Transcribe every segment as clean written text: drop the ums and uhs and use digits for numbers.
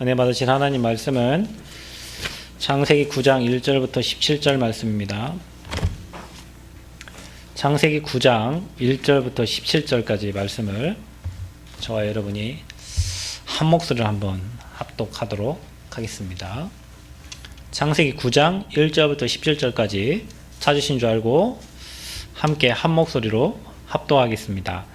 은혜 받으신 하나님 말씀은 창세기 9장 1절부터 17절 말씀입니다. 창세기 9장 1절부터 17절까지 말씀을 저와 여러분이 한 목소리로 한번 합독하도록 하겠습니다. 창세기 9장 1절부터 17절까지 찾으신 줄 알고 함께 한 목소리로 합독하겠습니다.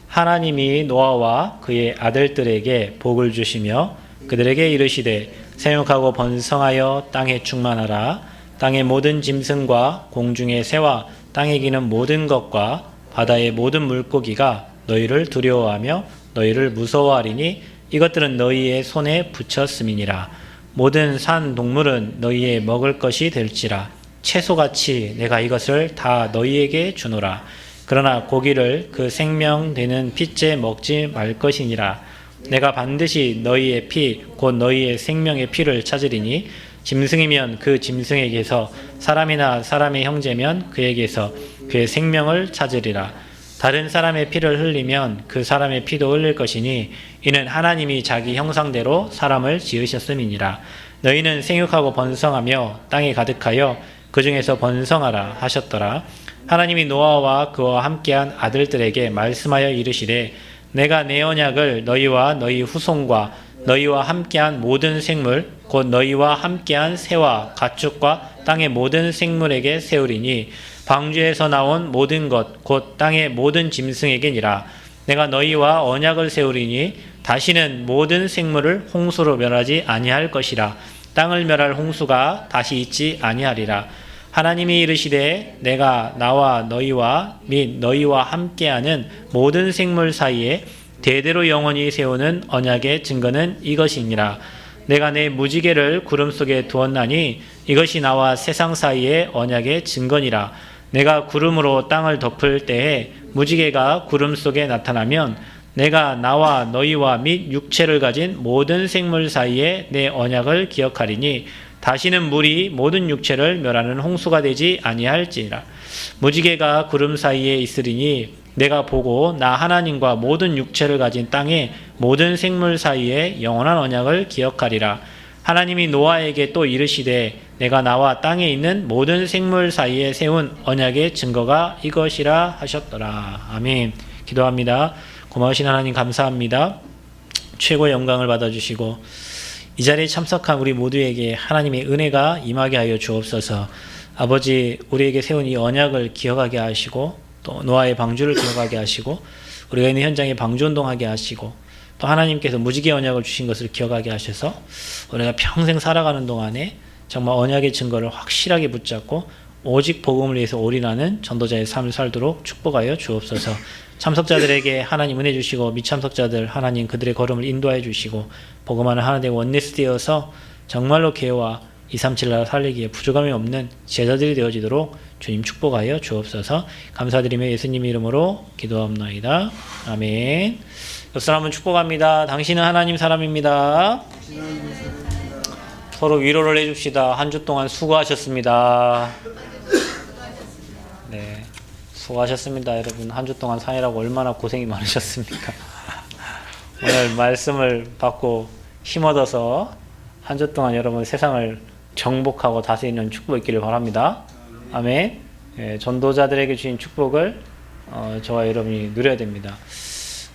하나님이 노아와 그의 아들들에게 복을 주시며 그들에게 이르시되 생육하고 번성하여 땅에 충만하라. 땅의 모든 짐승과 공중의 새와 땅에 기는 모든 것과 바다의 모든 물고기가 너희를 두려워하며 너희를 무서워하리니 이것들은 너희의 손에 붙였음이니라. 모든 산 동물은 너희의 먹을 것이 될지라. 채소같이 내가 이것을 다 너희에게 주노라. 그러나 고기를 그 생명되는 핏째 먹지 말 것이니라. 내가 반드시 너희의 피 곧 너희의 생명의 피를 찾으리니 짐승이면 그 짐승에게서 사람이나 사람의 형제면 그에게서 그의 생명을 찾으리라. 다른 사람의 피를 흘리면 그 사람의 피도 흘릴 것이니 이는 하나님이 자기 형상대로 사람을 지으셨음이니라. 너희는 생육하고 번성하며 땅에 가득하여 그 중에서 번성하라 하셨더라. 하나님이 노아와 그와 함께한 아들들에게 말씀하여 이르시되 내가 내 언약을 너희와 너희 후손과 너희와 함께한 모든 생물 곧 너희와 함께한 새와 가축과 땅의 모든 생물에게 세우리니 방주에서 나온 모든 것 곧 땅의 모든 짐승에게니라. 내가 너희와 언약을 세우리니 다시는 모든 생물을 홍수로 멸하지 아니할 것이라. 땅을 멸할 홍수가 다시 있지 아니하리라. 하나님이 이르시되 내가 나와 너희와 및 너희와 함께하는 모든 생물 사이에 대대로 영원히 세우는 언약의 증거는 이것이니라. 내가 내 무지개를 구름 속에 두었나니 이것이 나와 세상 사이의 언약의 증거니라. 내가 구름으로 땅을 덮을 때에 무지개가 구름 속에 나타나면 내가 나와 너희와 및 육체를 가진 모든 생물 사이에 내 언약을 기억하리니 다시는 물이 모든 육체를 멸하는 홍수가 되지 아니할지라. 무지개가 구름 사이에 있으리니 내가 보고 나 하나님과 모든 육체를 가진 땅의 모든 생물 사이에 영원한 언약을 기억하리라. 하나님이 노아에게 또 이르시되 내가 나와 땅에 있는 모든 생물 사이에 세운 언약의 증거가 이것이라 하셨더라. 아멘. 기도합니다. 고마우신 하나님 감사합니다. 최고의 영광을 받아주시고 이 자리에 참석한 우리 모두에게 하나님의 은혜가 임하게 하여 주옵소서. 아버지, 우리에게 세운 이 언약을 기억하게 하시고 또 노아의 방주를 기억하게 하시고 우리가 있는 현장에 방주운동하게 하시고 또 하나님께서 무지개 언약을 주신 것을 기억하게 하셔서 우리가 평생 살아가는 동안에 정말 언약의 증거를 확실하게 붙잡고 오직 복음을 위해서 올인하는 전도자의 삶을 살도록 축복하여 주옵소서. 참석자들에게 하나님 은혜 주시고 미참석자들 하나님 그들의 걸음을 인도하여 주시고 복음하는 하나님의 원네스 되어서 정말로 개와 237 나라 살리기에 부족함이 없는 제자들이 되어지도록 주님 축복하여 주옵소서. 감사드리며 예수님 이름으로 기도합나이다. 아멘. 옆 사람은 축복합니다. 당신은 하나님 사람입니다. 서로 위로를 해줍시다. 한 주 동안 수고하셨습니다. 네, 수고하셨습니다. 여러분 한 주 동안 사느라고 얼마나 고생이 많으셨습니까? 오늘 말씀을 받고 힘얻어서 한 주 동안 여러분 세상을 정복하고 다스리는 축복이 있기를 바랍니다. 아멘. 예, 전도자들에게 주신 축복을 저와 여러분이 누려야 됩니다.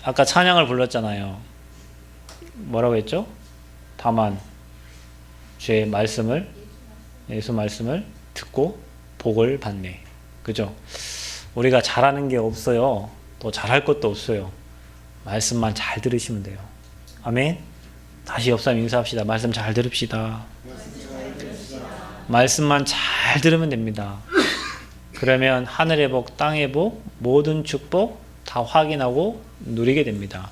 아까 찬양을 불렀잖아요. 뭐라고 했죠? 다만 주의 말씀을 예수 말씀을 듣고 복을 받네. 그죠? 우리가 잘하는 게 없어요. 또 잘할 것도 없어요. 말씀만 잘 들으시면 돼요. 아멘. 다시 옆 사람 인사합시다. 말씀 잘 들읍시다. 말씀만 잘 들으면 됩니다. 그러면 하늘의 복, 땅의 복, 모든 축복 다 확인하고 누리게 됩니다.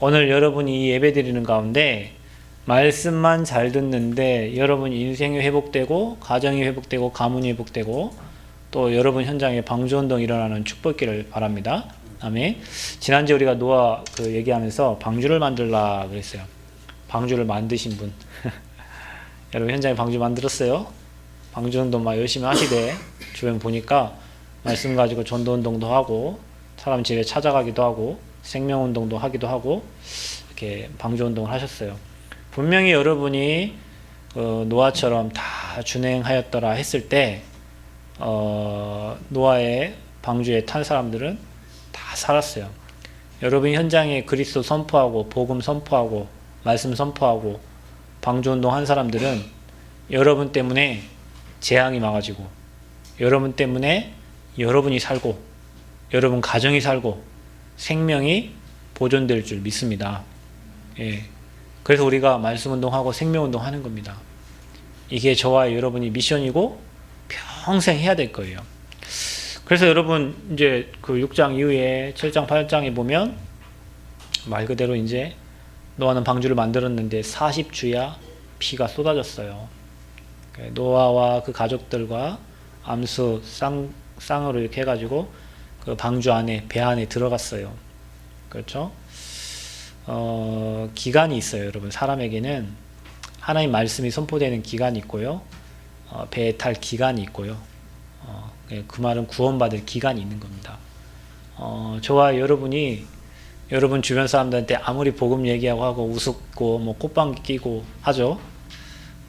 오늘 여러분이 예배 드리는 가운데 말씀만 잘 듣는데 여러분 인생이 회복되고 가정이 회복되고 가문이 회복되고 또 여러분 현장에 방주운동이 일어나는 축복기를 바랍니다. 아멘. 지난주에 우리가 노아 얘기하면서 방주를 만들라 그랬어요. 방주를 만드신 분 여러분 현장에 방주 만들었어요? 방주운동 막 열심히 하시되 주변 보니까 말씀 가지고 전도운동도 하고 사람 집에 찾아가기도 하고 생명운동도 하기도 하고 이렇게 방주운동을 하셨어요. 분명히 여러분이 노아처럼 다 준행하였더라 했을 때 노아의 방주에 탄 사람들은 다 살았어요. 여러분 현장에 그리스도 선포하고 복음 선포하고 말씀 선포하고 방주운동 한 사람들은 여러분 때문에 재앙이 막아지고 여러분 때문에 여러분이 살고 여러분 가정이 살고 생명이 보존될 줄 믿습니다. 예. 그래서 우리가 말씀운동하고 생명운동 하는 겁니다. 이게 저와 여러분이 미션이고 평생 해야 될 거예요. 그래서 여러분 이제 그 6장 이후에 7장 8장에 보면 말 그대로 이제 노아는 방주를 만들었는데 40주야 피가 쏟아졌어요. 노아와 그 가족들과 암수 쌍으로 이렇게 해가지고 그 방주 안에 배 안에 들어갔어요. 그렇죠? 기간이 있어요, 여러분. 사람에게는 하나님 말씀이 선포되는 기간이 있고요. 배에 탈 기간이 있고요. 그 말은 구원받을 기간이 있는 겁니다. 저와 여러분이 여러분 주변 사람들한테 아무리 복음 얘기하고 하고 우습고 뭐 꽃방귀 끼고 하죠.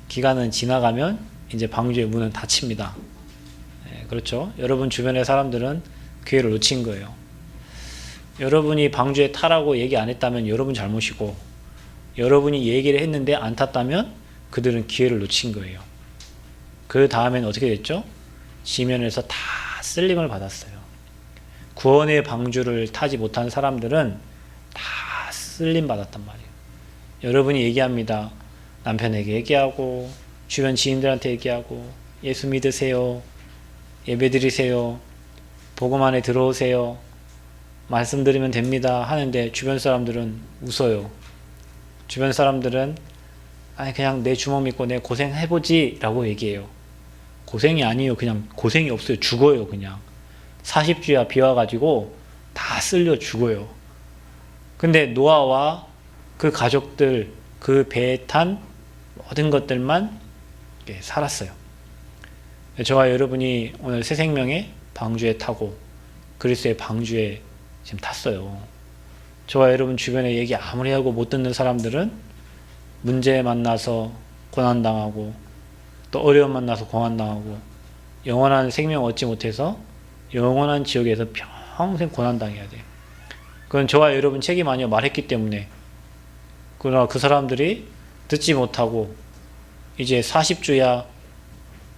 기간은 지나가면 이제 방주의 문은 닫힙니다. 그렇죠? 여러분 주변의 사람들은 기회를 놓친 거예요. 여러분이 방주에 타라고 얘기 안 했다면 여러분 잘못이고 여러분이 얘기를 했는데 안 탔다면 그들은 기회를 놓친 거예요. 그 다음엔 어떻게 됐죠? 지면에서 다 쓸림을 받았어요. 구원의 방주를 타지 못한 사람들은 다 쓸림 받았단 말이에요. 여러분이 얘기합니다. 남편에게 얘기하고 주변 지인들한테 얘기하고 예수 믿으세요. 예배 드리세요. 복음 안에 들어오세요. 말씀 드리면 됩니다. 하는데 주변 사람들은 웃어요. 주변 사람들은 아니 그냥 내 주먹 믿고 내 고생해보지 라고 얘기해요. 고생이 아니에요. 그냥 고생이 없어요. 죽어요. 그냥 40주야 비 와가지고 다 쓸려 죽어요. 근데 노아와 그 가족들 그 배에 탄 모든 것들만 살았어요. 저와 여러분이 오늘 새 생명의 방주에 타고 그리스도의 방주에 지금 탔어요. 저와 여러분 주변에 얘기 아무리 하고 못 듣는 사람들은 문제 만나서 고난당하고 또 어려움 만나서 고난당하고 영원한 생명 얻지 못해서 영원한 지옥에서 평생 고난당해야 돼. 그건 저와 여러분 책임 아니요 말했기 때문에. 그러나 그 사람들이 듣지 못하고 이제 40주야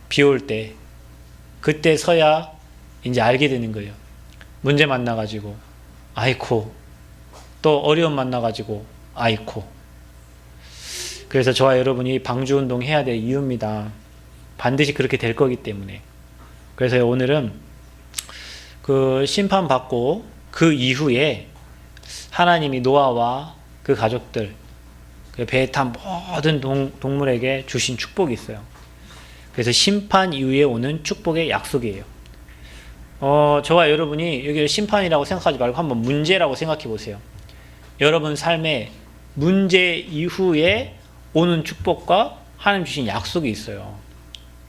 비 올 때 그때서야 이제 알게 되는 거예요. 문제 만나가지고 아이코, 또 어려움 만나가지고 아이코. 그래서 저와 여러분이 방주운동 해야 될 이유입니다. 반드시 그렇게 될 거기 때문에. 그래서 오늘은 그 심판받고 그 이후에 하나님이 노아와 그 가족들, 그 배에 탄 모든 동물에게 주신 축복이 있어요. 그래서 심판 이후에 오는 축복의 약속이에요. 저와 여러분이 여기를 심판이라고 생각하지 말고 한번 문제라고 생각해 보세요. 여러분 삶에 문제 이후에 오는 축복과 하나님 주신 약속이 있어요.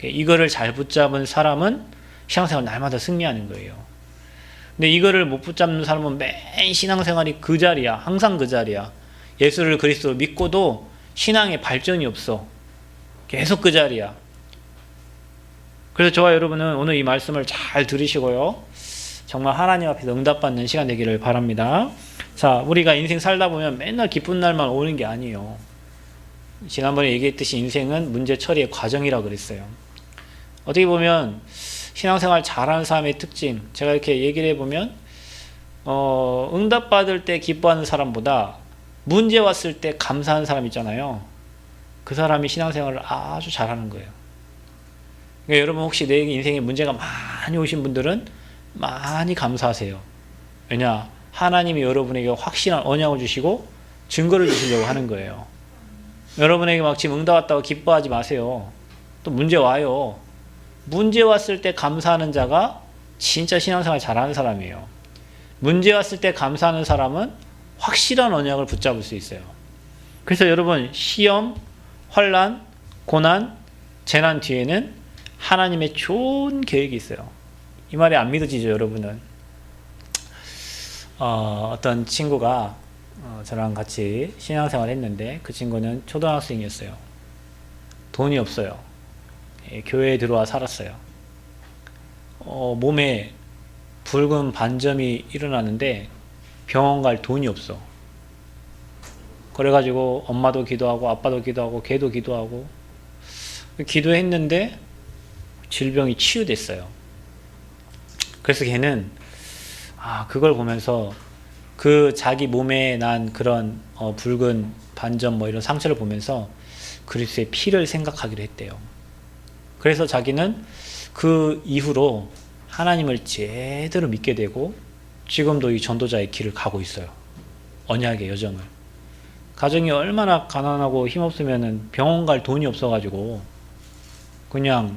이거를 잘 붙잡은 사람은 신앙생활 날마다 승리하는 거예요. 근데 이거를 못 붙잡는 사람은 매일 신앙생활이 그 자리야. 항상 그 자리야. 예수를 그리스도로 믿고도 신앙의 발전이 없어. 계속 그 자리야. 그래서 저와 여러분은 오늘 이 말씀을 잘 들으시고요. 정말 하나님 앞에서 응답받는 시간 되기를 바랍니다. 자, 우리가 인생 살다 보면 맨날 기쁜 날만 오는 게 아니에요. 지난번에 얘기했듯이 인생은 문제 처리의 과정이라고 그랬어요. 어떻게 보면 신앙생활 잘하는 사람의 특징, 제가 이렇게 얘기를 해보면 응답받을 때 기뻐하는 사람보다 문제 왔을 때 감사하는 사람 있잖아요. 그 사람이 신앙생활을 아주 잘하는 거예요. 그러니까 여러분 혹시 내 인생에 문제가 많이 오신 분들은 많이 감사하세요. 왜냐? 하나님이 여러분에게 확실한 언약을 주시고 증거를 주시려고 하는 거예요. 여러분에게 막 지금 응답 왔다고 기뻐하지 마세요. 또 문제 와요. 문제 왔을 때 감사하는 자가 진짜 신앙생활 잘하는 사람이에요. 문제 왔을 때 감사하는 사람은 확실한 언약을 붙잡을 수 있어요. 그래서 여러분 시험, 환난, 고난, 재난 뒤에는 하나님의 좋은 계획이 있어요. 이 말이 안 믿어지죠, 여러분은? 어떤 친구가 저랑 같이 신앙생활 했는데 그 친구는 초등학생이었어요. 돈이 없어요. 교회에 들어와 살았어요. 몸에 붉은 반점이 일어나는데 병원 갈 돈이 없어. 그래가지고 엄마도 기도하고 아빠도 기도하고 걔도 기도하고 기도했는데 질병이 치유됐어요. 그래서 걔는 그걸 보면서 그 자기 몸에 난 그런 붉은 반점 뭐 이런 상처를 보면서 그리스도의 피를 생각하기로 했대요. 그래서 자기는 그 이후로 하나님을 제대로 믿게 되고 지금도 이 전도자의 길을 가고 있어요. 언약의 여정을. 가정이 얼마나 가난하고 힘없으면 병원 갈 돈이 없어가지고 그냥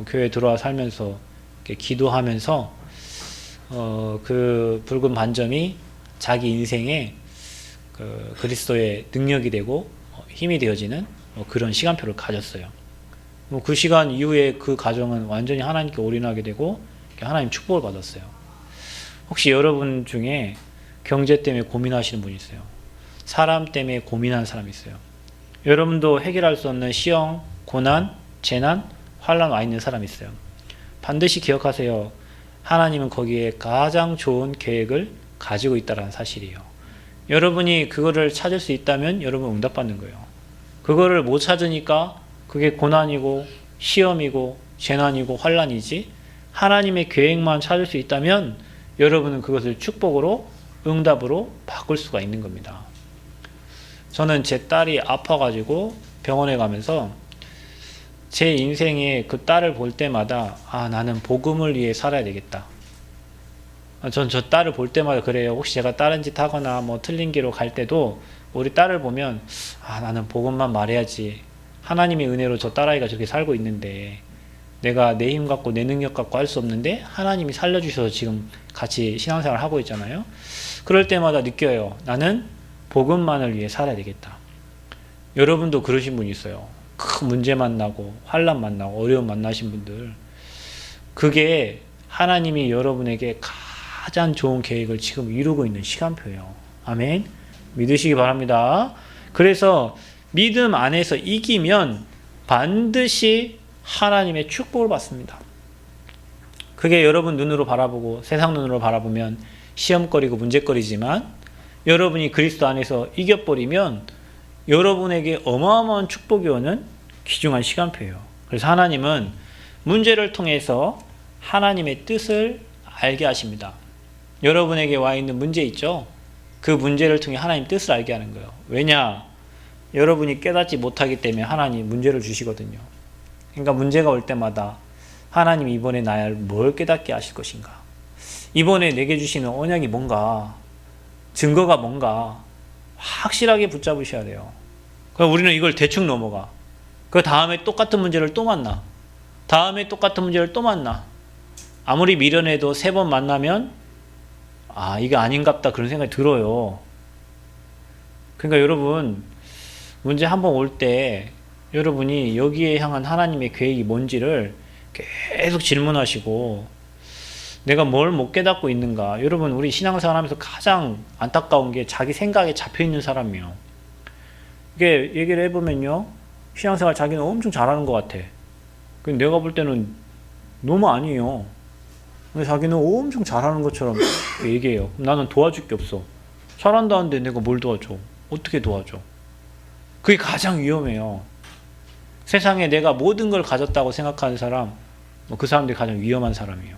교회 들어와 살면서 이렇게 기도하면서 그 붉은 반점이 자기 인생에 그리스도의 능력이 되고 힘이 되어지는 그런 시간표를 가졌어요. 그 시간 이후에 그 가정은 완전히 하나님께 올인하게 되고 하나님 축복을 받았어요. 혹시 여러분 중에 경제 때문에 고민하시는 분이 있어요? 사람 때문에 고민하는 사람이 있어요? 여러분도 해결할 수 없는 시험, 고난, 재난, 환난 와 있는 사람이 있어요. 반드시 기억하세요. 하나님은 거기에 가장 좋은 계획을 가지고 있다는 사실이에요. 여러분이 그거를 찾을 수 있다면 여러분 응답받는 거예요. 그거를 못 찾으니까 그게 고난이고 시험이고 재난이고 환난이지, 하나님의 계획만 찾을 수 있다면 여러분은 그것을 축복으로 응답으로 바꿀 수가 있는 겁니다. 저는 제 딸이 아파가지고 병원에 가면서 제 인생에 그 딸을 볼 때마다 나는 복음을 위해 살아야 되겠다. 전 저 딸을 볼 때마다 그래요. 혹시 제가 다른 짓 하거나 뭐 틀린 길로 갈 때도 우리 딸을 보면 나는 복음만 말해야지. 하나님의 은혜로 저 딸아이가 저렇게 살고 있는데 내가 내 힘 갖고 내 능력 갖고 할 수 없는데 하나님이 살려주셔서 지금 같이 신앙생활 하고 있잖아요. 그럴 때마다 느껴요. 나는 복음만을 위해 살아야 되겠다. 여러분도 그러신 분 있어요. 큰 문제 만나고 환난 만나고 어려움 만나신 분들, 그게 하나님이 여러분에게 가장 좋은 계획을 지금 이루고 있는 시간표예요. 아멘. 믿으시기 바랍니다. 그래서 믿음 안에서 이기면 반드시 하나님의 축복을 받습니다. 그게 여러분 눈으로 바라보고 세상 눈으로 바라보면 시험거리고 문제거리지만 여러분이 그리스도 안에서 이겨버리면 여러분에게 어마어마한 축복이 오는 귀중한 시간표예요. 그래서 하나님은 문제를 통해서 하나님의 뜻을 알게 하십니다. 여러분에게 와 있는 문제 있죠? 그 문제를 통해 하나님 뜻을 알게 하는 거예요. 왜냐? 여러분이 깨닫지 못하기 때문에 하나님 문제를 주시거든요. 그러니까 문제가 올 때마다 하나님 이번에 나를 뭘 깨닫게 하실 것인가? 이번에 내게 주시는 언약이 뭔가? 증거가 뭔가? 확실하게 붙잡으셔야 돼요. 그럼 우리는 이걸 대충 넘어가. 그 다음에 똑같은 문제를 또 만나. 다음에 똑같은 문제를 또 만나. 아무리 미련해도 3번 만나면 이게 아닌갑다 그런 생각이 들어요. 그러니까 여러분, 문제 한 번 올 때 여러분이 여기에 향한 하나님의 계획이 뭔지를 계속 질문하시고 내가 뭘 못 깨닫고 있는가. 여러분, 우리 신앙생활 하면서 가장 안타까운 게 자기 생각에 잡혀있는 사람이에요. 이게 얘기를 해보면요, 신앙생활 자기는 엄청 잘하는 것 같아. 근데 내가 볼 때는 너무 아니에요. 근데 자기는 엄청 잘하는 것처럼 얘기해요. 나는 도와줄 게 없어. 잘한다는데 내가 뭘 도와줘? 어떻게 도와줘? 그게 가장 위험해요. 세상에 내가 모든 걸 가졌다고 생각하는 사람, 그 사람들이 가장 위험한 사람이에요.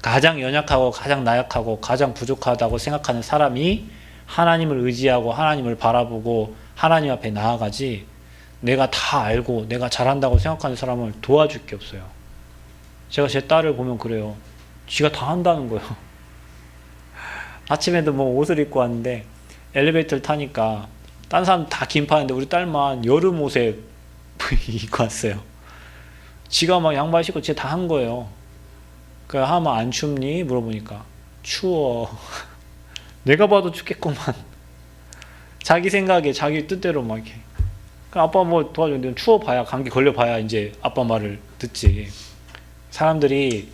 가장 연약하고 가장 나약하고 가장 부족하다고 생각하는 사람이 하나님을 의지하고 하나님을 바라보고 하나님 앞에 나아가지, 내가 다 알고 내가 잘한다고 생각하는 사람을 도와줄 게 없어요. 제가 제 딸을 보면 그래요. 지가 다 한다는 거예요. 아침에도 뭐 옷을 입고 왔는데 엘리베이터를 타니까 딴 사람 다 긴팔인데 우리 딸만 여름 옷에 입고 왔어요. 지가 막 양말 신고 지가 다 한 거예요. 그래서 하면 안 춥니? 물어보니까 추워. 내가 봐도 춥겠구만. 자기 생각에 자기 뜻대로 막 이렇게. 아빠 뭐 도와주는데 추워봐야, 감기 걸려봐야 이제 아빠 말을 듣지. 사람들이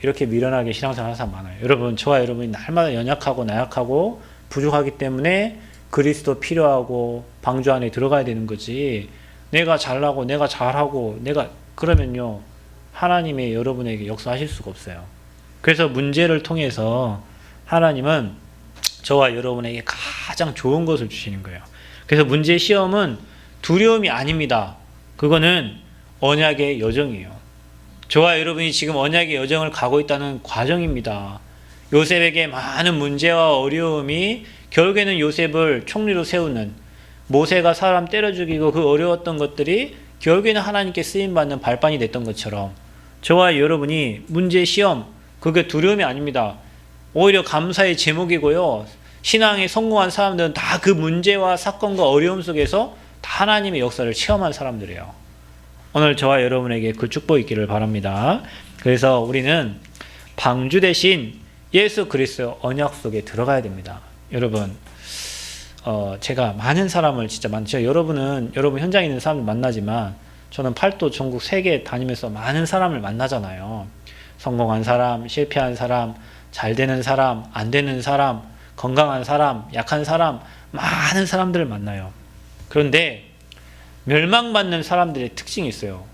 이렇게 미련하게 신앙생활 하는 사람 많아요. 여러분, 저와 여러분이 날마다 연약하고 나약하고 부족하기 때문에 그리스도 필요하고 방주 안에 들어가야 되는 거지. 내가 잘나고 내가 잘하고 내가 그러면요 하나님의 여러분에게 역사하실 수가 없어요. 그래서 문제를 통해서 하나님은 저와 여러분에게 가장 좋은 것을 주시는 거예요. 그래서 문제 시험은 두려움이 아닙니다. 그거는 언약의 여정이에요. 저와 여러분이 지금 언약의 여정을 가고 있다는 과정입니다. 요셉에게 많은 문제와 어려움이 결국에는 요셉을 총리로 세우는, 모세가 사람 때려 죽이고 그 어려웠던 것들이 결국에는 하나님께 쓰임받는 발판이 됐던 것처럼 저와 여러분이 문제 시험, 그게 두려움이 아닙니다. 오히려 감사의 제목이고요. 신앙에 성공한 사람들은 다 그 문제와 사건과 어려움 속에서 다 하나님의 역사를 체험한 사람들이에요. 오늘 저와 여러분에게 그 축복이 있기를 바랍니다. 그래서 우리는 방주 대신 예수 그리스도의 언약 속에 들어가야 됩니다. 여러분, 제가 많은 사람을 진짜 많죠. 여러분 현장에 있는 사람들 만나지만 저는 팔도 전국 세계 다니면서 많은 사람을 만나잖아요. 성공한 사람, 실패한 사람, 잘 되는 사람, 안 되는 사람, 건강한 사람, 약한 사람, 많은 사람들을 만나요. 그런데 멸망받는 사람들의 특징이 있어요.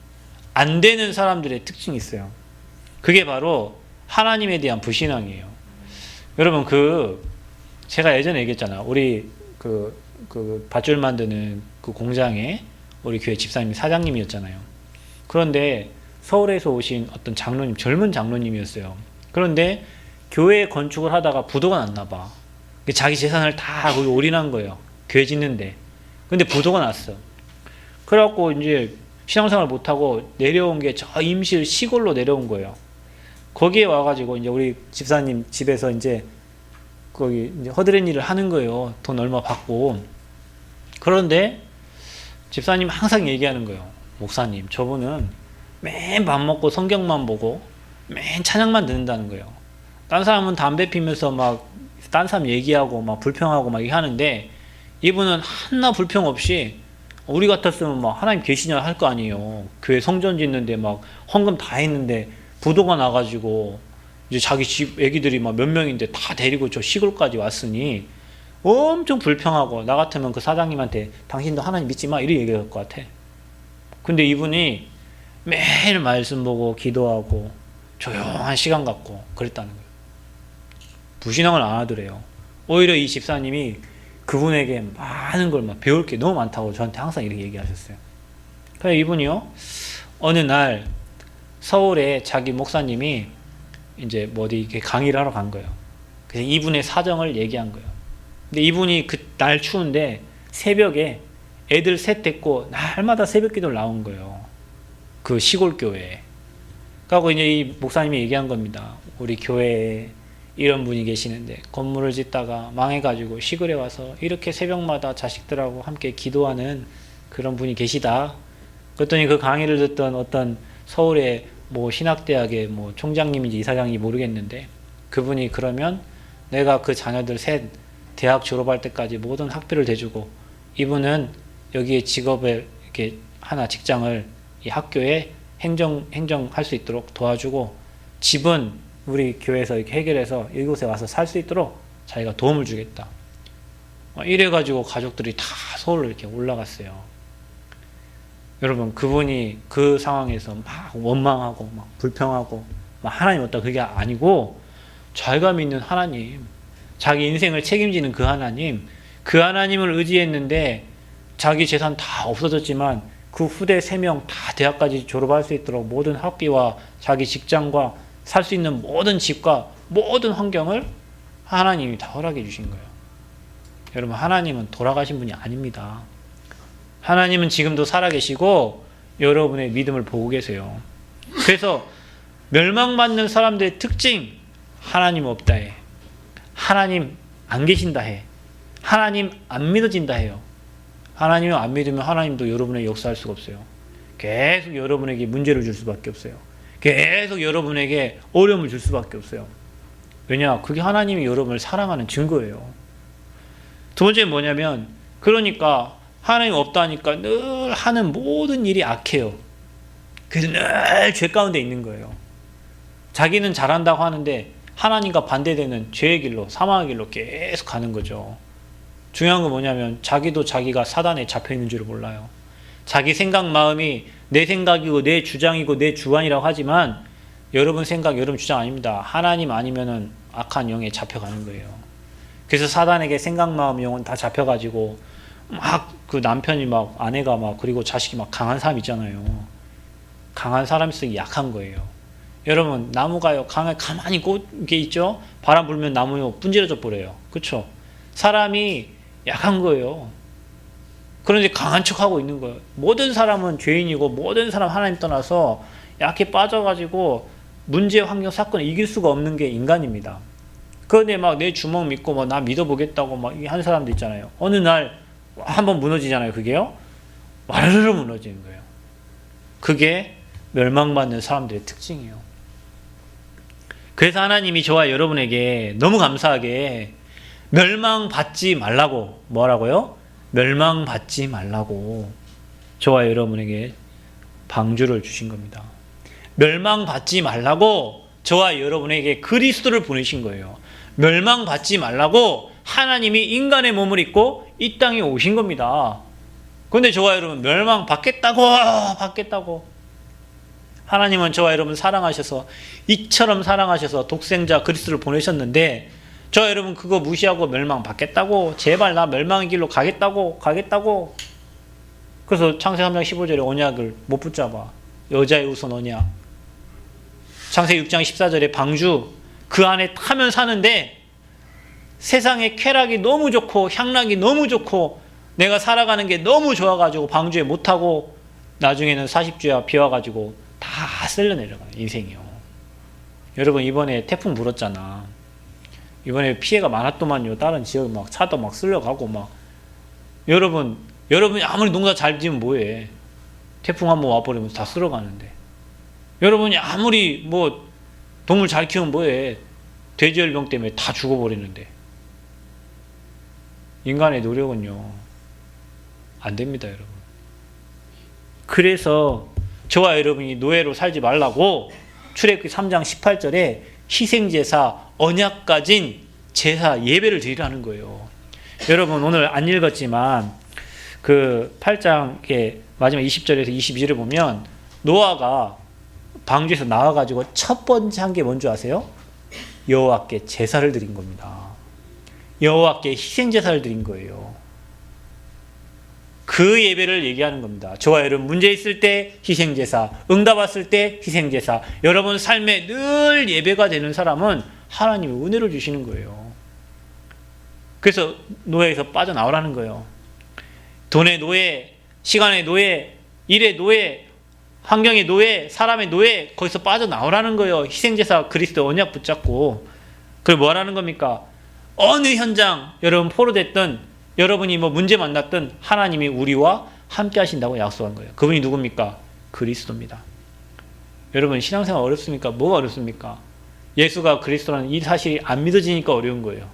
안 되는 사람들의 특징이 있어요. 그게 바로 하나님에 대한 불신앙이에요. 여러분, 제가 예전에 얘기했잖아. 우리 밧줄 만드는 그 공장에 우리 교회 집사님이 사장님이었잖아요. 그런데 서울에서 오신 어떤 장로님, 젊은 장로님이었어요. 그런데 교회 건축을 하다가 부도가 났나 봐. 자기 재산을 다 거기 올인한 거예요. 교회 짓는데. 근데 부도가 났어. 그래갖고 이제 신앙생활 못하고 내려온 게 저 임실 시골로 내려온 거예요. 거기에 와가지고 이제 우리 집사님 집에서 이제 거기 이제 허드렛 일을 하는 거예요. 돈 얼마 받고. 그런데 집사님 항상 얘기하는 거예요. 목사님, 저분은 맨 밥 먹고 성경만 보고 맨 찬양만 듣는다는 거예요. 딴 사람은 담배 피면서 막 딴 사람 얘기하고 막 불평하고 막 하는데 이분은 하나 불평 없이 우리 같았으면 막 하나님 계시냐 할 거 아니에요. 교회 성전 짓는데 막 헌금 다 했는데 부도가 나가지고 이제 자기 집 애기들이 막 몇 명인데 다 데리고 저 시골까지 왔으니 엄청 불평하고 나 같으면 그 사장님한테 당신도 하나님 믿지 마 이렇게 얘기할 것 같아. 근데 이분이 매일 말씀 보고 기도하고 조용한 시간 갖고 그랬다는 거예요. 불신앙을 안 하더래요. 오히려 이 집사님이 그분에게 많은 걸 막 배울 게 너무 많다고 저한테 항상 이렇게 얘기하셨어요. 그래서 이분이요, 어느 날 서울에 자기 목사님이 이제 뭐 어디 이렇게 강의를 하러 간 거예요. 그래서 이분의 사정을 얘기한 거예요. 근데 이분이 그 날 추운데 새벽에 애들 셋 데리고 날마다 새벽 기도를 나온 거예요. 그 시골 교회에. 그리고 이제 이 목사님이 얘기한 겁니다. 우리 교회에 이런 분이 계시는데 건물을 짓다가 망해가지고 시골에 와서 이렇게 새벽마다 자식들하고 함께 기도하는 그런 분이 계시다. 그랬더니 그 강의를 듣던 어떤 서울의 뭐 신학대학의 뭐 총장님인지 이사장인지 모르겠는데 그분이 그러면 내가 그 자녀들 셋 대학 졸업할 때까지 모든 학비를 대주고 이분은 여기에 직업을 이렇게 하나 직장을 이 학교에 행정할 수 있도록 도와주고 집은 우리 교회에서 이렇게 해결해서 이곳에 와서 살 수 있도록 자기가 도움을 주겠다. 이래가지고 가족들이 다 서울로 이렇게 올라갔어요. 여러분, 그분이 그 상황에서 막 원망하고 막 불평하고 막 하나님 없다 그게 아니고 자기가 믿는 하나님, 자기 인생을 책임지는 그 하나님을 의지했는데 자기 재산 다 없어졌지만 그 후대 3명 다 대학까지 졸업할 수 있도록 모든 학비와 자기 직장과 살 수 있는 모든 집과 모든 환경을 하나님이 다 허락해 주신 거예요. 여러분, 하나님은 돌아가신 분이 아닙니다. 하나님은 지금도 살아계시고 여러분의 믿음을 보고 계세요. 그래서 멸망받는 사람들의 특징, 하나님 없다 해. 하나님 안 계신다 해. 하나님 안 믿어진다 해요. 하나님을 안 믿으면 하나님도 여러분에게 역사할 수가 없어요. 계속 여러분에게 문제를 줄 수밖에 없어요. 계속 여러분에게 어려움을 줄 수밖에 없어요. 왜냐? 그게 하나님이 여러분을 사랑하는 증거예요. 두 번째는 뭐냐면 그러니까 하나님 없다니까 늘 하는 모든 일이 악해요. 그래서 늘 죄 가운데 있는 거예요. 자기는 잘한다고 하는데 하나님과 반대되는 죄의 길로, 사망의 길로 계속 가는 거죠. 중요한 건 뭐냐면 자기도 자기가 사단에 잡혀있는 줄을 몰라요. 자기 생각 마음이 내 생각이고 내 주장이고 내 주관이라고 하지만 여러분 생각, 여러분 주장 아닙니다. 하나님 아니면은 악한 영에 잡혀가는 거예요. 그래서 사단에게 생각, 마음, 영혼 다 잡혀가지고 막 그 남편이 막 아내가 막 그리고 자식이 막 강한 사람 있잖아요. 강한 사람일수록 약한 거예요. 여러분 나무가요 가만히 꽂게 있죠. 바람 불면 나무요 분질러져 버려요. 그렇죠? 사람이 약한 거예요. 그런데 강한 척하고 있는 거예요. 모든 사람은 죄인이고 모든 사람 하나님 떠나서 약해 빠져가지고 문제, 환경, 사건을 이길 수가 없는 게 인간입니다. 그런데 막 내 주먹 믿고 막 나 믿어보겠다고 막 한 사람도 있잖아요. 어느 날 한번 무너지잖아요. 그게요. 와르르 무너지는 거예요. 그게 멸망받는 사람들의 특징이에요. 그래서 하나님이 저와 여러분에게 너무 감사하게 멸망받지 말라고 뭐라고요? 멸망받지 말라고 저와 여러분에게 방주를 주신 겁니다. 멸망받지 말라고 저와 여러분에게 그리스도를 보내신 거예요. 멸망받지 말라고 하나님이 인간의 몸을 입고 이 땅에 오신 겁니다. 그런데 저와 여러분 멸망받겠다고 하나님은 저와 여러분 사랑하셔서 이처럼 사랑하셔서 독생자 그리스도를 보내셨는데 저와 여러분 그거 무시하고 멸망받겠다고 제발 나 멸망의 길로 가겠다고 그래서 창세기 3장 15절에 언약을 못 붙잡아. 여자의 우선 언약. 창세기 6장 14절에 방주 그 안에 타면 사는데 세상의 쾌락이 너무 좋고 향락이 너무 좋고 내가 살아가는 게 너무 좋아가지고 방주에 못하고 나중에는 40주야 비와가지고 다 쓸려 내려가요. 인생이요. 여러분 이번에 태풍 불었잖아. 이번에 피해가 많았더만요. 다른 지역 막 차도 막 쓸려가고 막 여러분이 아무리 농사 잘 지으면 뭐해. 태풍 한번 와버리면 다 쓸어가는데 여러분이 아무리 뭐 동물 잘 키우면 뭐해. 돼지열병 때문에 다 죽어버리는데 인간의 노력은요 안 됩니다. 여러분. 그래서 저와 여러분이 노예로 살지 말라고 출애굽기 3장 18절에 희생제사 언약 가진 제사 예배를 드리라는 거예요. 여러분 오늘 안 읽었지만 그 8장의 마지막 20절에서 22절을 보면 노아가 방주에서 나와가지고 첫 번째 한 게 뭔지 아세요? 여호와께 제사를 드린 겁니다. 여호와께 희생제사를 드린 거예요. 그 예배를 얘기하는 겁니다. 저와 여러분 문제 있을 때 희생제사, 응답 왔을 때 희생제사. 여러분 삶에 늘 예배가 되는 사람은 하나님이 은혜를 주시는 거예요. 그래서 노예에서 빠져나오라는 거예요. 돈의 노예, 시간의 노예, 일의 노예, 환경의 노예, 사람의 노예, 거기서 빠져나오라는 거예요. 희생제사 그리스도 언약 붙잡고. 그리고 뭐 하라는 겁니까? 어느 현장 여러분 포로됐든 여러분이 뭐 문제 만났든 하나님이 우리와 함께 하신다고 약속한 거예요. 그분이 누굽니까? 그리스도입니다. 여러분 신앙생활 어렵습니까? 뭐가 어렵습니까? 예수가 그리스도라는 이 사실이 안 믿어지니까 어려운 거예요.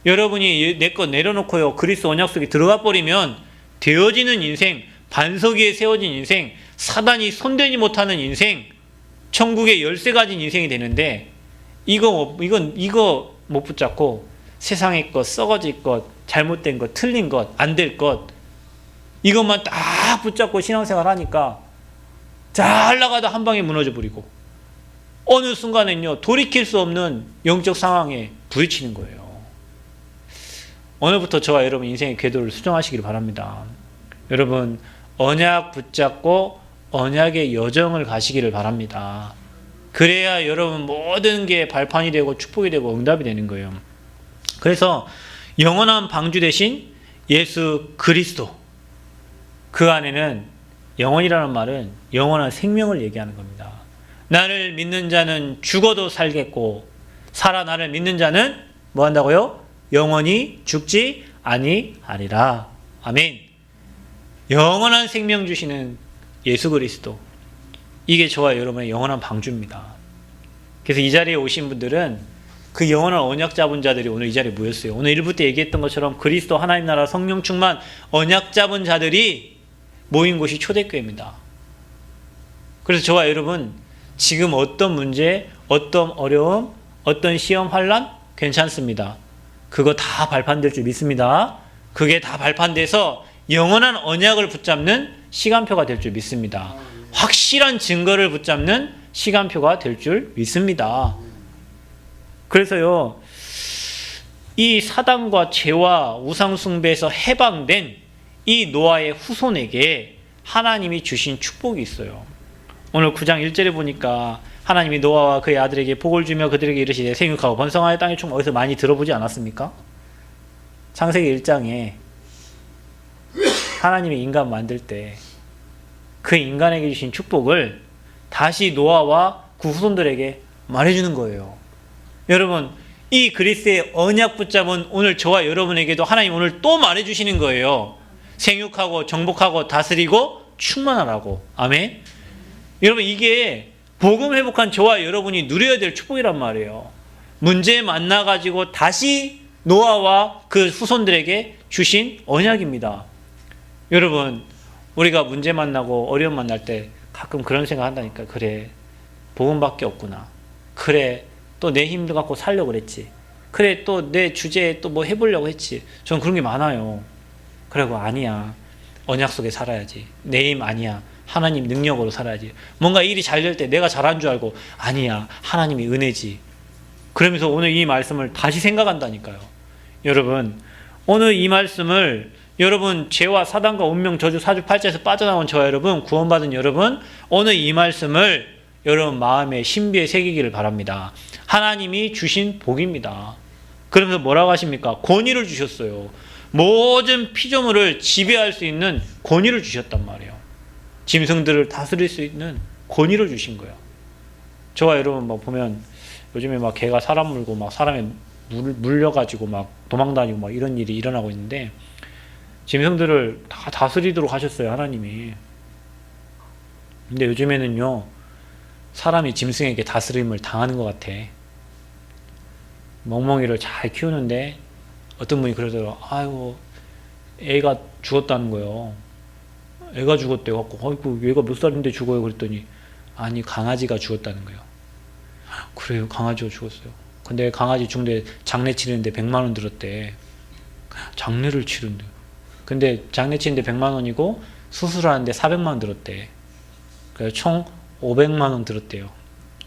여러분이 내 것 내려놓고요 그리스도 언약 속에 들어가 버리면 되어지는 인생, 반석 위에 세워진 인생, 사단이 손대지 못하는 인생, 천국의 열쇠 가진 인생이 되는데 이거 못 붙잡고 세상의 것, 썩어질 것, 잘못된 것, 틀린 것, 안 될 것 이것만 딱 붙잡고 신앙생활 하니까 잘 나가다 한 방에 무너져 버리고 어느 순간엔요 돌이킬 수 없는 영적 상황에 부딪히는 거예요. 오늘부터 저와 여러분 인생의 궤도를 수정하시길 바랍니다. 여러분 언약 붙잡고 언약의 여정을 가시기를 바랍니다. 그래야 여러분 모든 게 발판이 되고 축복이 되고 응답이 되는 거예요. 그래서 영원한 방주 대신 예수 그리스도 그 안에는 영원이라는 말은 영원한 생명을 얘기하는 겁니다. 나를 믿는 자는 죽어도 살겠고 살아 나를 믿는 자는 뭐 한다고요? 영원히 죽지 아니하리라. 아멘. 영원한 생명 주시는 예수 그리스도 이게 저와 여러분의 영원한 방주입니다. 그래서 이 자리에 오신 분들은 그 영원한 언약 잡은 자들이 오늘 이 자리에 모였어요. 오늘 1부 때 얘기했던 것처럼 그리스도 하나님 나라 성령 충만 언약 잡은 자들이 모인 곳이 초대교회입니다. 그래서 저와 여러분 지금 어떤 문제, 어떤 어려움, 어떤 시험 환란 괜찮습니다. 그거 다 발판될 줄 믿습니다. 그게 다 발판돼서 영원한 언약을 붙잡는 시간표가 될 줄 믿습니다. 확실한 증거를 붙잡는 시간표가 될 줄 믿습니다. 그래서요, 이 사단과 죄와 우상숭배에서 해방된 이 노아의 후손에게 하나님이 주신 축복이 있어요. 오늘 9장 1절에 보니까 하나님이 노아와 그의 아들에게 복을 주며 그들에게 이르시되 생육하고 번성하여 땅의 충, 어디서 많이 들어보지 않았습니까? 창세기 1장에 하나님이 인간 만들 때 그 인간에게 주신 축복을 다시 노아와 그 후손들에게 말해주는 거예요. 여러분, 이 그리스의 언약 붙잡은 오늘 저와 여러분에게도 하나님 오늘 또 말해주시는 거예요. 생육하고 정복하고 다스리고 충만하라고. 아멘. 여러분, 이게 복음 회복한 저와 여러분이 누려야 될 축복이란 말이에요. 문제 만나가지고 다시 노아와 그 후손들에게 주신 언약입니다. 여러분, 우리가 문제 만나고 어려움 만날 때 가끔 그런 생각 한다니까. 그래, 복음밖에 없구나. 그래, 또 내 힘 갖고 살려고 그랬지. 그래, 또 내 주제에 또 뭐 해보려고 했지. 전 그런 게 많아요. 그리고 아니야, 언약 속에 살아야지. 내 힘 아니야, 하나님 능력으로 살아야지. 뭔가 일이 잘 될 때 내가 잘한 줄 알고 아니야, 하나님이 은혜지. 그러면서 오늘 이 말씀을 다시 생각한다니까요. 여러분, 오늘 이 말씀을 여러분, 죄와 사단과 운명, 저주, 사주팔자에서 빠져나온 저와 여러분, 구원받은 여러분, 오늘 이 말씀을 여러분 마음에 신비에 새기기를 바랍니다. 하나님이 주신 복입니다. 그러면서 뭐라고 하십니까? 권위를 주셨어요. 모든 피조물을 지배할 수 있는 권위를 주셨단 말이에요. 짐승들을 다스릴 수 있는 권위를 주신 거예요. 저와 여러분 막 보면 요즘에 막 개가 사람 물고 막 사람에 물려가지고 막 도망다니고 막 이런 일이 일어나고 있는데, 짐승들을 다 다스리도록 하셨어요, 하나님이. 근데 요즘에는요, 사람이 짐승에게 다스림을 당하는 것 같아. 멍멍이를 잘 키우는데 어떤 분이 그러더라고요. 아이고, 애가 죽었다는 거예요. 애가 죽었대요. 갖고, 아이고, 얘가 몇 살인데 죽어요? 그랬더니, 아니, 강아지가 죽었다는 거예요. 그래요, 강아지가 죽었어요. 근데 강아지 죽는데 장례 치르는데 100만 원 들었대. 장례를 치른대. 근데 장례 치는데 100만 원이고 수술하는데 400만 원 들었대. 그래서 총 500만 원 들었대요.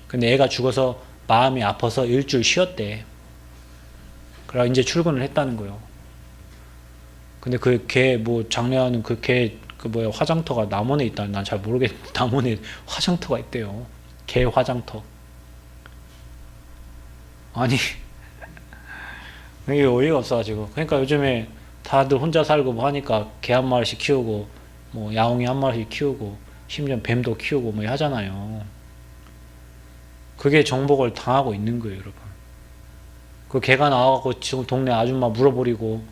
근데 애가 죽어서 마음이 아파서 일주일 쉬었대. 그래 이제 출근을 했다는 거예요. 근데 그 개 뭐 장례하는 그 개 그 뭐야 화장터가 남원에 있다. 난 잘 모르겠는데 남원에 화장터가 있대요. 개 화장터. 아니 이게 어이가 없어가지고. 그러니까 요즘에 다들 혼자 살고 뭐 하니까 개 한 마리씩 키우고 뭐 야옹이 한 마리씩 키우고 심지어 뱀도 키우고 뭐 하잖아요. 그게 정복을 당하고 있는 거예요, 여러분. 그 개가 나와갖고 지금 동네 아줌마 물어버리고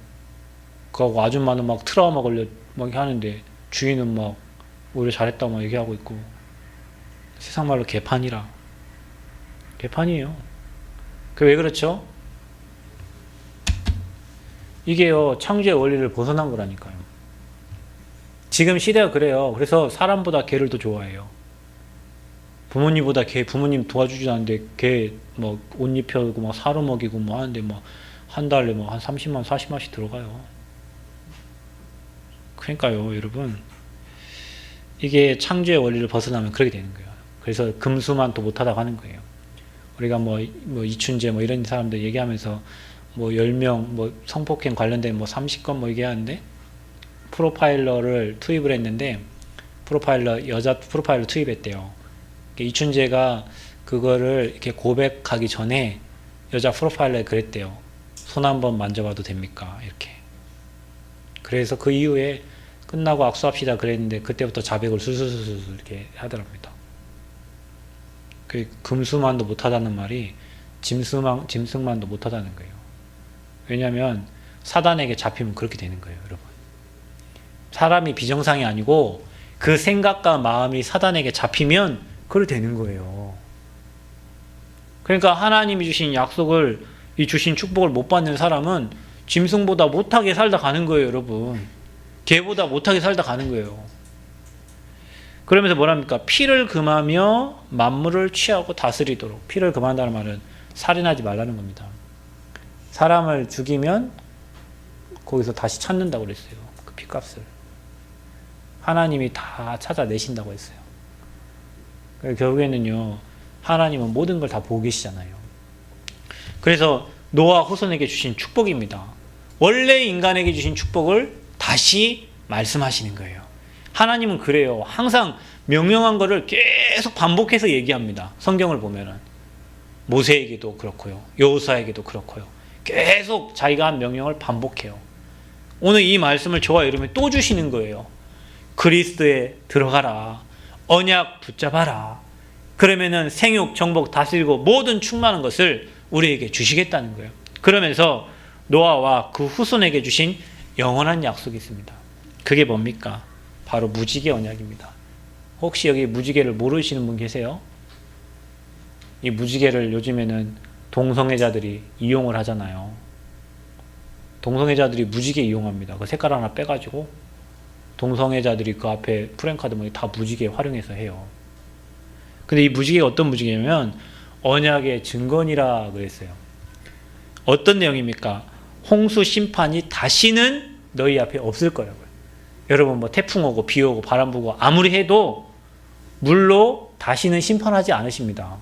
그하고 아줌마는 막 트라우마 걸려 막 하는데 주인은 막 오히려 잘했다 막 얘기하고 있고. 세상 말로 개판이라. 개판이에요. 그 왜 그렇죠? 이게요, 창조의 원리를 벗어난 거라니까요. 지금 시대가 그래요. 그래서 사람보다 개를 더 좋아해요. 부모님보다 개, 부모님 도와주지도 않는데 개 뭐 옷 입혀고 막 사료 먹이고 뭐 하는데 뭐 한 달에 뭐 한 30만, 40만씩 들어가요. 그러니까요, 여러분. 이게 창조의 원리를 벗어나면 그렇게 되는 거예요. 그래서 금수만 또 못하다고 하는 거예요. 우리가 뭐 이춘재 뭐 이런 사람들 얘기하면서 뭐 10명 뭐 성폭행 관련된 뭐 30건 뭐 얘기하는데 프로파일러를 투입을 했는데 여자 프로파일러 투입했대요. 이춘재가 그거를 이렇게 고백하기 전에 여자 프로파일러에 그랬대요. 손 한번 만져봐도 됩니까? 이렇게. 그래서 그 이후에 끝나고 악수합시다 그랬는데 그때부터 자백을 술술술 이렇게 하더랍니다. 그 금수만도 못하다는 말이 짐승만도 못하다는 거예요. 왜냐하면 사단에게 잡히면 그렇게 되는 거예요, 여러분. 사람이 비정상이 아니고 그 생각과 마음이 사단에게 잡히면 그렇게 되는 거예요. 그러니까 하나님이 주신 약속을, 이 주신 축복을 못 받는 사람은 짐승보다 못하게 살다 가는 거예요, 여러분. 개보다 못하게 살다 가는 거예요. 그러면서 뭐랍니까? 피를 금하며 만물을 취하고 다스리도록. 피를 금한다는 말은 살인하지 말라는 겁니다. 사람을 죽이면 거기서 다시 찾는다고 그랬어요. 그 핏값을. 하나님이 다 찾아내신다고 했어요. 결국에는요, 하나님은 모든 걸 다 보고 계시잖아요. 그래서 노아 후손에게 주신 축복입니다. 원래 인간에게 주신 축복을 다시 말씀하시는 거예요. 하나님은 그래요. 항상 명령한 거를 계속 반복해서 얘기합니다. 성경을 보면은. 모세에게도 그렇고요. 여호수아에게도 그렇고요. 계속 자기가 한 명령을 반복해요. 오늘 이 말씀을 저와 여러분이 또 주시는 거예요. 그리스도에 들어가라. 언약 붙잡아라. 그러면은 생육, 정복, 다스리고 모든 충만한 것을 우리에게 주시겠다는 거예요. 그러면서 노아와 그 후손에게 주신 영원한 약속이 있습니다. 그게 뭡니까? 바로 무지개 언약입니다. 혹시 여기 무지개를 모르시는 분 계세요? 이 무지개를 요즘에는 동성애자들이 이용을 하잖아요. 동성애자들이 무지개 이용합니다. 그 색깔 하나 빼가지고 동성애자들이 그 앞에 프랭카드 뭐 다 무지개 활용해서 해요. 근데 이 무지개가 어떤 무지개냐면 언약의 증거니라 그랬어요. 어떤 내용입니까? 홍수 심판이 다시는 너희 앞에 없을 거라고요. 여러분 뭐 태풍 오고 비 오고 바람 불고 아무리 해도 물로 다시는 심판하지 않으십니다.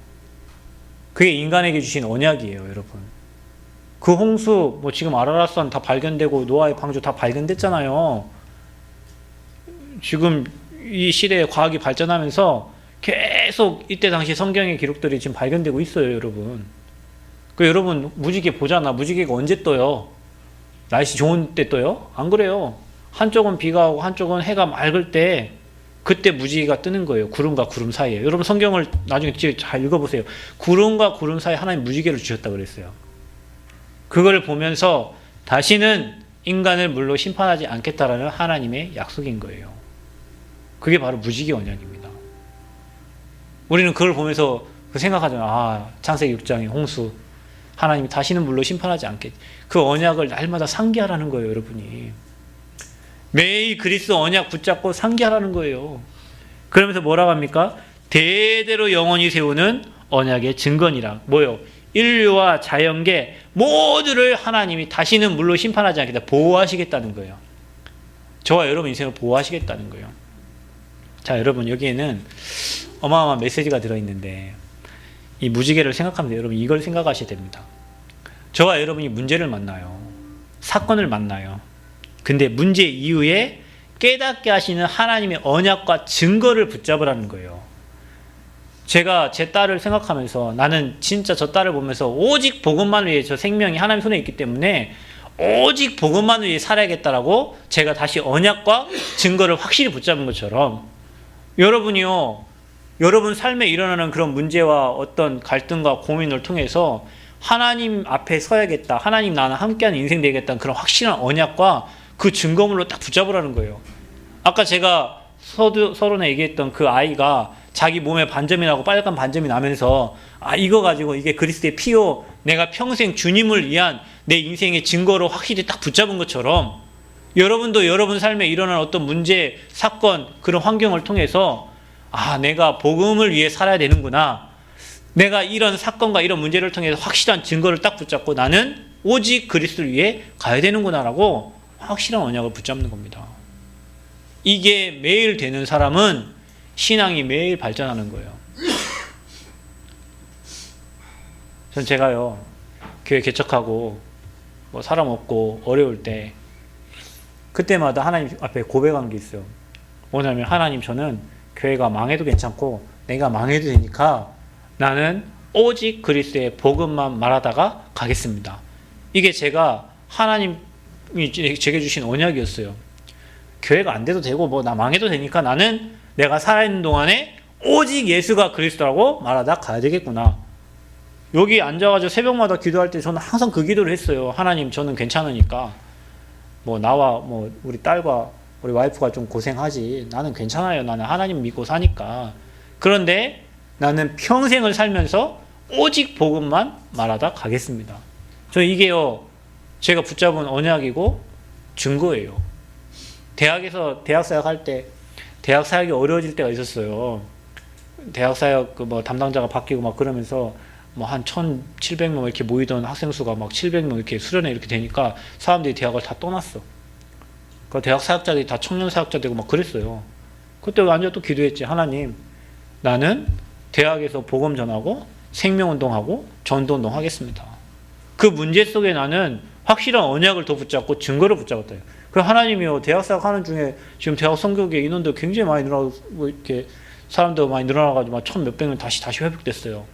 그게 인간에게 주신 언약이에요, 여러분. 그 홍수 뭐 지금 아라라산 다 발견되고 노아의 방주 다 발견됐잖아요. 지금 이 시대에 과학이 발전하면서 계속 이때 당시 성경의 기록들이 지금 발견되고 있어요, 여러분. 그 여러분 무지개 보잖아. 무지개가 언제 떠요? 날씨 좋은 때 떠요? 안 그래요. 한쪽은 비가 오고 한쪽은 해가 맑을 때 그때 무지개가 뜨는 거예요. 구름과 구름 사이에. 여러분 성경을 나중에 잘 읽어보세요. 구름과 구름 사이에 하나님 무지개를 주셨다 그랬어요. 그걸 보면서 다시는 인간을 물로 심판하지 않겠다라는 하나님의 약속인 거예요. 그게 바로 무지개 언약입니다. 우리는 그걸 보면서 생각하잖아요. 아, 창세기 6장의 홍수. 하나님이 다시는 물로 심판하지 않겠지. 그 언약을 날마다 상기하라는 거예요, 여러분이. 매일 그리스도 언약 붙잡고 상기하라는 거예요. 그러면서 뭐라고 합니까? 대대로 영원히 세우는 언약의 증거니라. 뭐요? 인류와 자연계 모두를 하나님이 다시는 물로 심판하지 않겠다. 보호하시겠다는 거예요. 저와 여러분 인생을 보호하시겠다는 거예요. 자, 여러분 여기에는 어마어마한 메시지가 들어있는데 이 무지개를 생각하면서 여러분 이걸 생각하셔야 됩니다. 저와 여러분이 문제를 만나요. 사건을 만나요. 근데 문제 이후에 깨닫게 하시는 하나님의 언약과 증거를 붙잡으라는 거예요. 제가 제 딸을 생각하면서 나는 진짜 저 딸을 보면서 오직 복음만 위해 저 생명이 하나님 손에 있기 때문에 오직 복음만 위해 살아야겠다라고 제가 다시 언약과 증거를 확실히 붙잡은 것처럼 여러분이요, 여러분 삶에 일어나는 그런 문제와 어떤 갈등과 고민을 통해서 하나님 앞에 서야겠다, 하나님 나는 함께하는 인생 되겠다는 그런 확실한 언약과 그 증거물로 딱 붙잡으라는 거예요. 아까 제가 서론에 얘기했던 그 아이가 자기 몸에 반점이 나고 빨간 반점이 나면서 아, 이거 가지고 이게 그리스도의 피요, 내가 평생 주님을 위한 내 인생의 증거로 확실히 딱 붙잡은 것처럼 여러분도 여러분 삶에 일어난 어떤 문제, 사건, 그런 환경을 통해서 아, 내가 복음을 위해 살아야 되는구나. 내가 이런 사건과 이런 문제를 통해서 확실한 증거를 딱 붙잡고 나는 오직 그리스도를 위해 가야 되는구나라고 확실한 언약을 붙잡는 겁니다. 이게 매일 되는 사람은 신앙이 매일 발전하는 거예요. 전 제가요, 교회 개척하고 뭐 사람 없고 어려울 때 그때마다 하나님 앞에 고백한 게 있어요. 뭐냐면 하나님, 저는 교회가 망해도 괜찮고 내가 망해도 되니까 나는 오직 그리스도의 복음만 말하다가 가겠습니다. 이게 제가 하나님이 제게 주신 언약이었어요. 교회가 안 돼도 되고 뭐 나 망해도 되니까 나는 내가 살아있는 동안에 오직 예수가 그리스도라고 말하다 가야 되겠구나. 여기 앉아가지고 새벽마다 기도할 때 저는 항상 그 기도를 했어요. 하나님, 저는 괜찮으니까 뭐 나와 뭐 우리 딸과 우리 와이프가 좀 고생하지, 나는 괜찮아요. 나는 하나님 믿고 사니까. 그런데 나는 평생을 살면서 오직 복음만 말하다 가겠습니다. 저 이게요, 제가 붙잡은 언약이고 증거예요. 대학에서 대학 사역할 때 대학 사역이 어려워질 때가 있었어요. 대학 사역 그 뭐 담당자가 바뀌고 막 그러면서 뭐 한 1,700명 이렇게 모이던 학생 수가 막 700명 이렇게 수련회 이렇게 되니까 사람들이 대학을 다 떠났어. 그 대학 사역자들이 다 청년 사역자 되고 막 그랬어요. 그때 완전 또 기도했지. 하나님, 나는 대학에서 복음 전하고 생명운동하고 전도운동 하겠습니다. 그 문제 속에 나는 확실한 언약을 더 붙잡고 증거를 붙잡았다. 그 하나님이요, 대학 사역하는 중에 지금 대학 성교계 인원도 굉장히 많이 늘어나고 뭐 이렇게 사람도 많이 늘어나가지고 막 1,000몇백 명 다시 회복됐어요.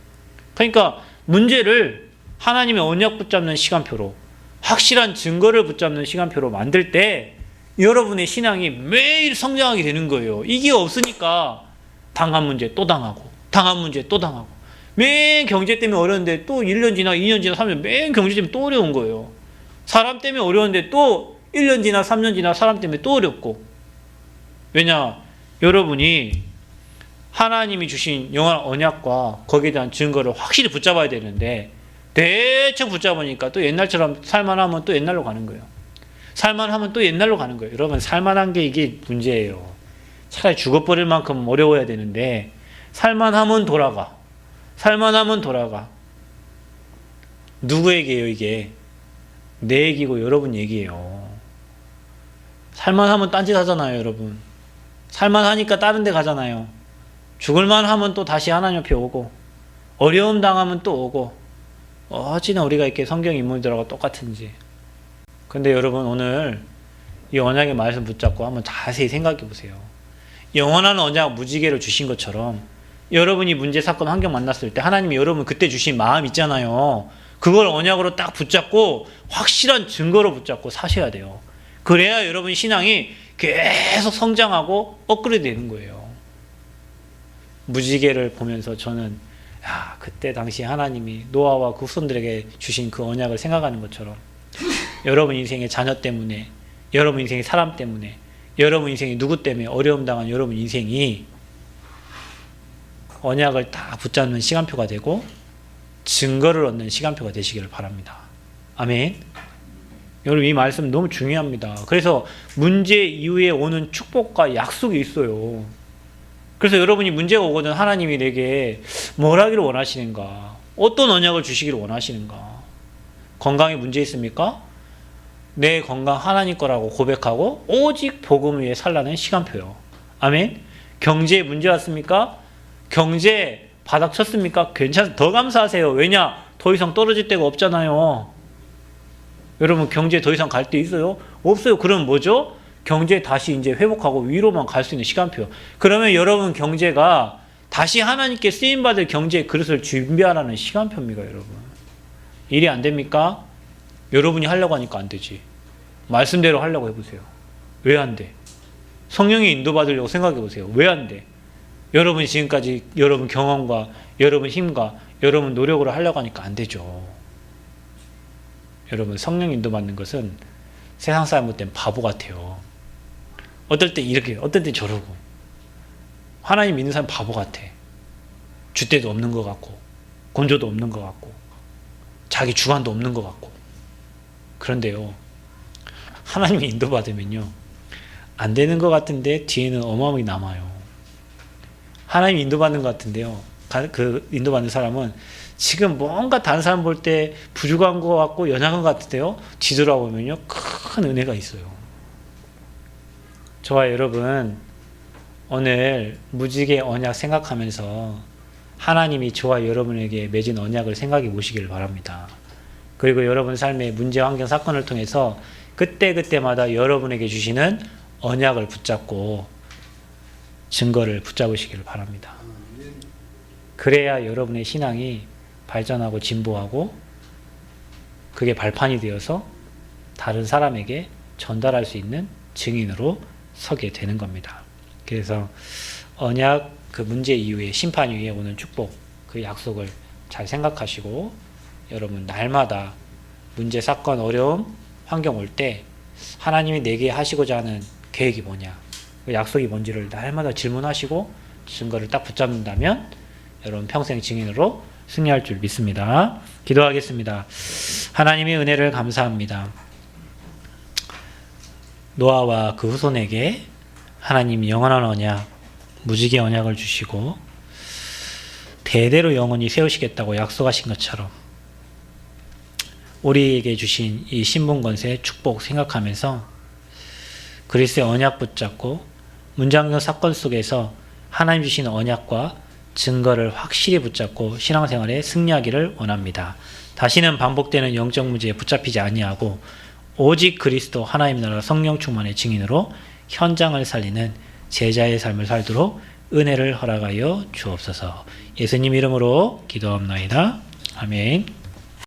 그러니까 문제를 하나님의 언약 붙잡는 시간표로, 확실한 증거를 붙잡는 시간표로 만들 때 여러분의 신앙이 매일 성장하게 되는 거예요. 이게 없으니까 당한 문제 또 당하고, 당한 문제 또 당하고, 매일 경제 때문에 어려운데 또 1년 지나 2년 지나 3년 매일 경제 때문에 또 어려운 거예요. 사람 때문에 어려운데 또 1년 지나 3년 지나 사람 때문에 또 어렵고. 왜냐? 여러분이 하나님이 주신 영원한 언약과 거기에 대한 증거를 확실히 붙잡아야 되는데 대충 붙잡으니까 또 옛날처럼 살만하면 또 옛날로 가는 거예요. 살만하면 또 옛날로 가는 거예요. 여러분, 살만한 게 이게 문제예요. 차라리 죽어버릴 만큼 어려워야 되는데 살만하면 돌아가. 살만하면 돌아가. 누구 얘기예요, 이게? 내 얘기고 여러분 얘기예요. 살만하면 딴짓 하잖아요, 여러분. 살만하니까 다른 데 가잖아요. 죽을만 하면 또 다시 하나님 옆에 오고, 어려움 당하면 또 오고, 어찌나 우리가 이렇게 성경 인물들하고 똑같은지. 근데 여러분, 오늘 이 언약의 말씀 붙잡고 한번 자세히 생각해 보세요. 영원한 언약 무지개를 주신 것처럼 여러분이 문제, 사건, 환경 만났을 때 하나님이 여러분 그때 주신 마음 있잖아요. 그걸 언약으로 딱 붙잡고 확실한 증거로 붙잡고 사셔야 돼요. 그래야 여러분 신앙이 계속 성장하고 업그레이드 되는 거예요. 무지개를 보면서 저는 그때 당시 하나님이 노아와 그 후손들에게 주신 그 언약을 생각하는 것처럼 여러분 인생의 자녀 때문에, 여러분 인생의 사람 때문에, 여러분 인생이 누구 때문에 어려움 당한 여러분 인생이 언약을 다 붙잡는 시간표가 되고 증거를 얻는 시간표가 되시기를 바랍니다. 아멘. 여러분, 이 말씀 너무 중요합니다. 그래서 문제 이후에 오는 축복과 약속이 있어요. 그래서 여러분이 문제가 오거든 하나님이 내게 뭘 하기를 원하시는가? 어떤 언약을 주시기를 원하시는가? 건강에 문제 있습니까? 내 건강 하나님 거라고 고백하고 오직 복음 위에 살라는 시간표요. 아멘. 경제에 문제 왔습니까? 경제 바닥 쳤습니까? 더 감사하세요. 왜냐? 더 이상 떨어질 데가 없잖아요. 여러분, 경제 더 이상 갈 데 있어요? 없어요. 그럼 뭐죠? 경제 다시 이제 회복하고 위로만 갈 수 있는 시간표. 그러면 여러분 경제가 다시 하나님께 쓰임받을 경제의 그릇을 준비하라는 시간표입니다, 여러분. 일이 안 됩니까? 여러분이 하려고 하니까 안 되지. 말씀대로 하려고 해보세요. 왜 안 돼? 성령이 인도받으려고 생각해 보세요. 왜 안 돼? 여러분이 지금까지 여러분 경험과 여러분 힘과 여러분 노력으로 하려고 하니까 안 되죠. 여러분, 성령 인도받는 것은 세상 사람 볼 땐 바보 같아요. 어떨 때 이렇게, 어떨 때 저러고. 하나님 믿는 사람 바보 같아. 줏대도 없는 것 같고, 건조도 없는 것 같고, 자기 주관도 없는 것 같고. 그런데요, 하나님이 인도받으면요, 안 되는 것 같은데 뒤에는 어마어마하게 남아요. 하나님이 인도받는 것 같은데요, 그 인도받는 사람은 지금 뭔가 다른 사람 볼 때 부족한 것 같고 연약한 것 같은데요, 뒤돌아보면요, 큰 은혜가 있어요. 저와 여러분, 오늘 무지개 언약 생각하면서 하나님이 저와 여러분에게 맺은 언약을 생각해 보시기를 바랍니다. 그리고 여러분 삶의 문제, 환경, 사건을 통해서 그때그때마다 여러분에게 주시는 언약을 붙잡고 증거를 붙잡으시기를 바랍니다. 그래야 여러분의 신앙이 발전하고 진보하고 그게 발판이 되어서 다른 사람에게 전달할 수 있는 증인으로 서게 되는 겁니다. 그래서 언약, 그 문제 이후에 심판 이후에 오는 축복, 그 약속을 잘 생각하시고 여러분 날마다 문제, 사건, 어려움, 환경 올 때 하나님이 내게 하시고자 하는 계획이 뭐냐, 그 약속이 뭔지를 날마다 질문하시고 증거를 딱 붙잡는다면 여러분 평생 증인으로 승리할 줄 믿습니다. 기도하겠습니다. 하나님의 은혜를 감사합니다. 노아와 그 후손에게 하나님이 영원한 언약, 무지개 언약을 주시고 대대로 영원히 세우시겠다고 약속하신 것처럼 우리에게 주신 이 신분권세 축복 생각하면서 그리스도의 언약 붙잡고 문장경 사건 속에서 하나님 주신 언약과 증거를 확실히 붙잡고 신앙생활에 승리하기를 원합니다. 다시는 반복되는 영적 문제에 붙잡히지 아니하고 오직 그리스도 하나님 나라 성령 충만의 증인으로 현장을 살리는 제자의 삶을 살도록 은혜를 허락하여 주옵소서. 예수님 이름으로 기도합나이다. 아멘.